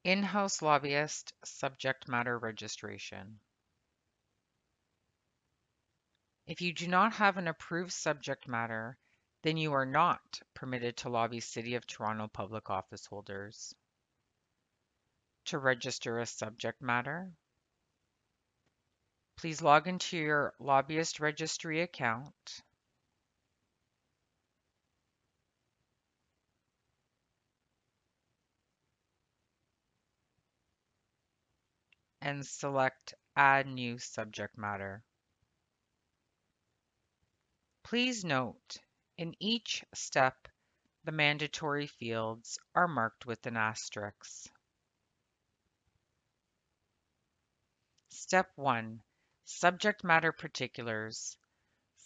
In-house lobbyist subject matter registration. If you do not have an approved subject matter, then you are not permitted to lobby City of Toronto public office holders. To register a subject matter, please log into your lobbyist registry account and select Add New Subject Matter. Please note, in each step, the mandatory fields are marked with an asterisk. Step 1. Subject Matter Particulars.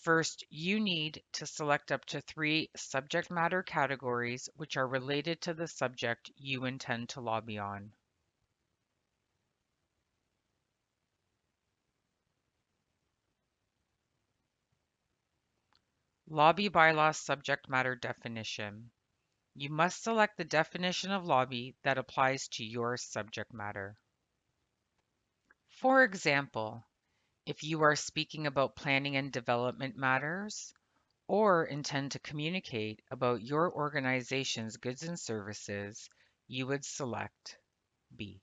First, you need to select up to 3 subject matter categories which are related to the subject you intend to lobby on. Lobby bylaw subject matter definition. You must select the definition of lobby that applies to your subject matter. For example, if you are speaking about planning and development matters, or intend to communicate about your organization's goods and services, you would select B.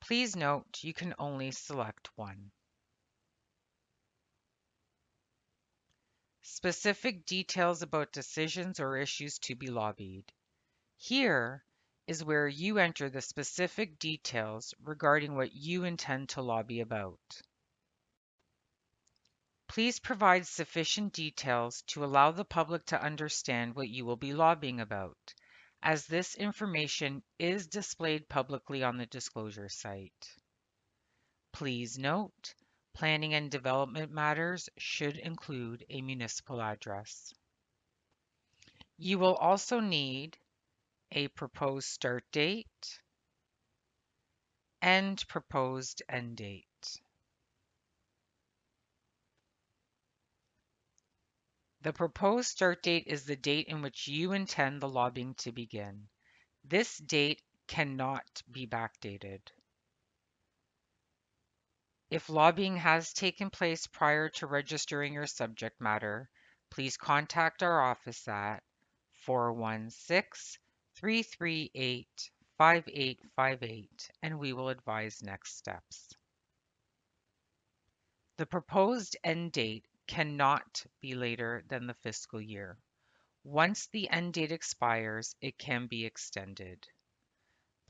Please note you can only select one. Specific details about decisions or issues to be lobbied. Here is where you enter the specific details regarding what you intend to lobby about. Please provide sufficient details to allow the public to understand what you will be lobbying about, as this information is displayed publicly on the disclosure site. Please note, planning and development matters should include a municipal address. You will also need a proposed start date and proposed end date. The proposed start date is the date in which you intend the lobbying to begin. This date cannot be backdated. If lobbying has taken place prior to registering your subject matter, please contact our office at 416-338-5858 and we will advise next steps. The proposed end date cannot be later than the fiscal year. Once the end date expires, it can be extended.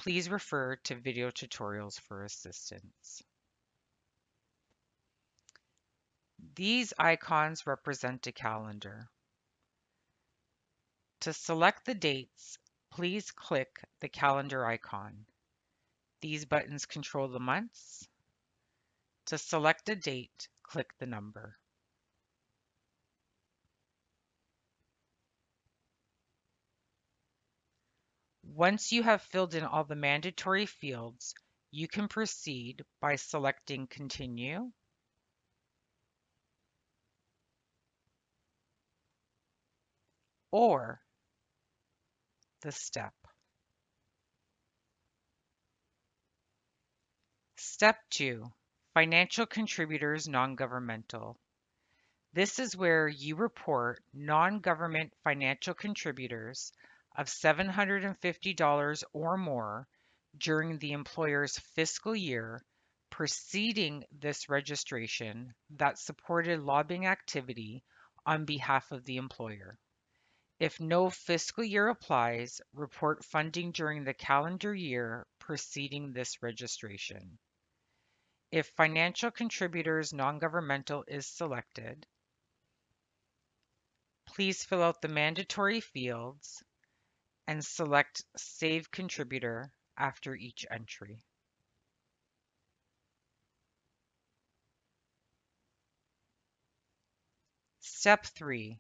Please refer to video tutorials for assistance. These icons represent a calendar. To select the dates, please click the calendar icon. These buttons control the months. To select a date, click the number. Once you have filled in all the mandatory fields, you can proceed by selecting Continue or the step. Step 2. Financial Contributors Non-Governmental. This is where you report non-government financial contributors of $750 or more during the employer's fiscal year preceding this registration that supported lobbying activity on behalf of the employer. If no fiscal year applies, report funding during the calendar year preceding this registration. If financial contributors non-governmental is selected, please fill out the mandatory fields and select Save Contributor after each entry. Step 3.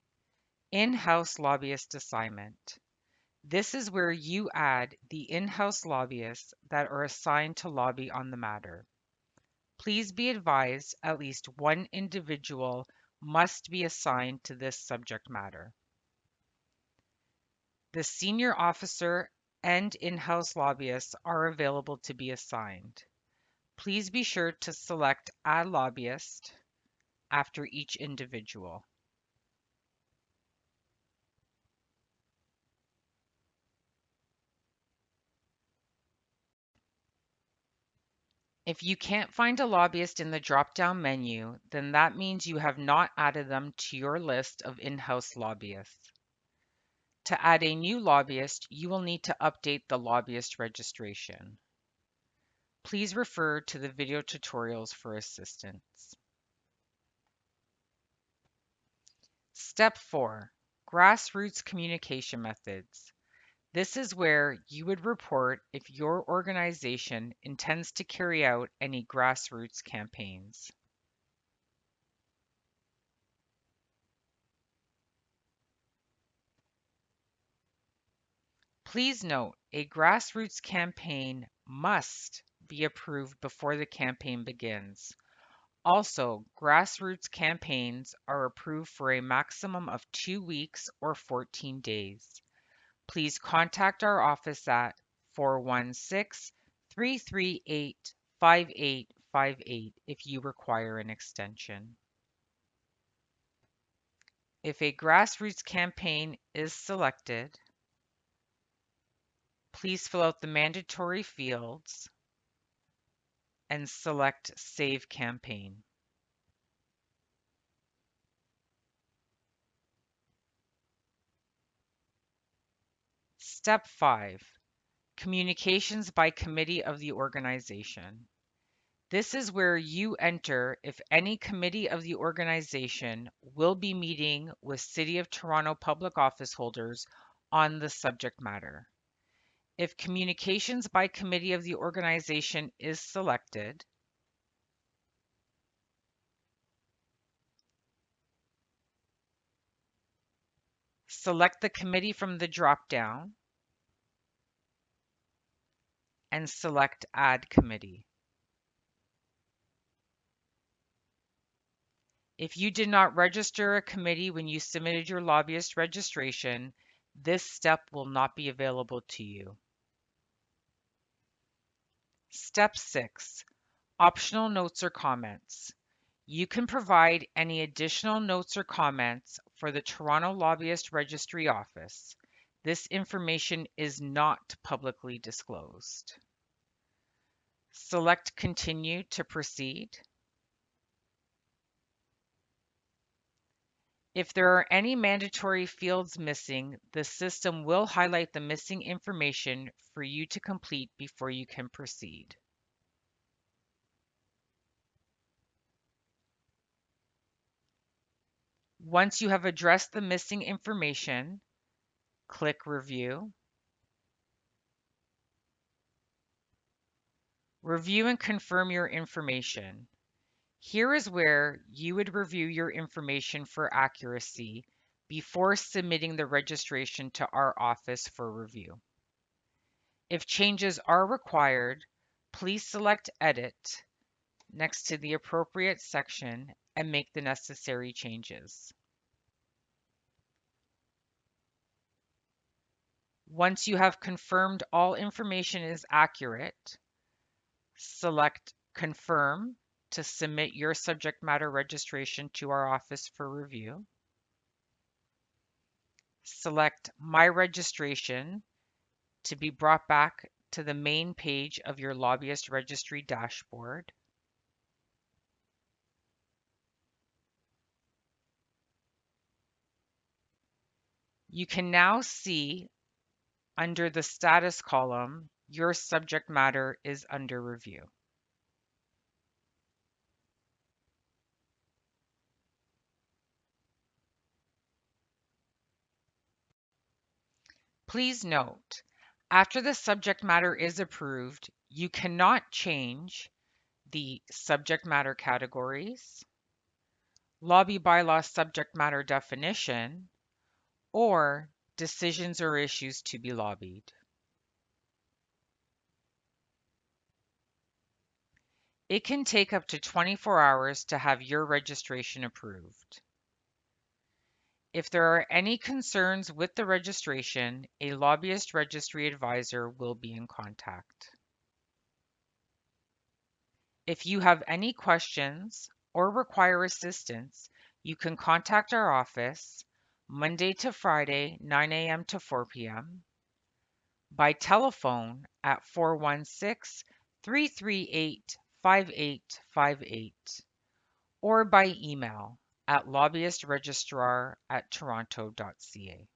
In-house lobbyist assignment. This is where you add the in-house lobbyists that are assigned to lobby on the matter. Please be advised at least one individual must be assigned to this subject matter. The senior officer and in-house lobbyists are available to be assigned. Please be sure to select Add Lobbyist after each individual. If you can't find a lobbyist in the drop-down menu, then that means you have not added them to your list of in-house lobbyists. To add a new lobbyist, you will need to update the lobbyist registration. Please refer to the video tutorials for assistance. Step 4. Grassroots communication methods. This is where you would report if your organization intends to carry out any grassroots campaigns. Please note, a grassroots campaign must be approved before the campaign begins. Also, grassroots campaigns are approved for a maximum of 2 weeks or 14 days. Please contact our office at 416-338-5858 if you require an extension. If a grassroots campaign is selected, please fill out the mandatory fields and select Save Campaign. Step 5. Communications by committee of the organization. This is where you enter if any committee of the organization will be meeting with City of Toronto public office holders on the subject matter. If communications by committee of the organization is selected, select the committee from the drop-down and select Add Committee. If you did not register a committee when you submitted your lobbyist registration, this step will not be available to you. Step 6. Optional notes or comments. You can provide any additional notes or comments for the Toronto Lobbyist Registry Office. This information is not publicly disclosed. Select Continue to proceed. If there are any mandatory fields missing, the system will highlight the missing information for you to complete before you can proceed. Once you have addressed the missing information, click Review. Review and confirm your information. Here is where you would review your information for accuracy before submitting the registration to our office for review. If changes are required, please select Edit next to the appropriate section and make the necessary changes. Once you have confirmed all information is accurate, select Confirm to submit your subject matter registration to our office for review. Select My Registration to be brought back to the main page of your lobbyist registry dashboard. You can now see under the status column, your subject matter is under review. Please note, after the subject matter is approved, you cannot change the subject matter categories, lobby bylaw subject matter definition, or decisions or issues to be lobbied. It can take up to 24 hours to have your registration approved. If there are any concerns with the registration, a lobbyist registry advisor will be in contact. If you have any questions or require assistance, you can contact our office Monday to Friday, 9 a.m. to 4 p.m., by telephone at 416-338-5858, or by email at lobbyistregistrar@toronto.ca.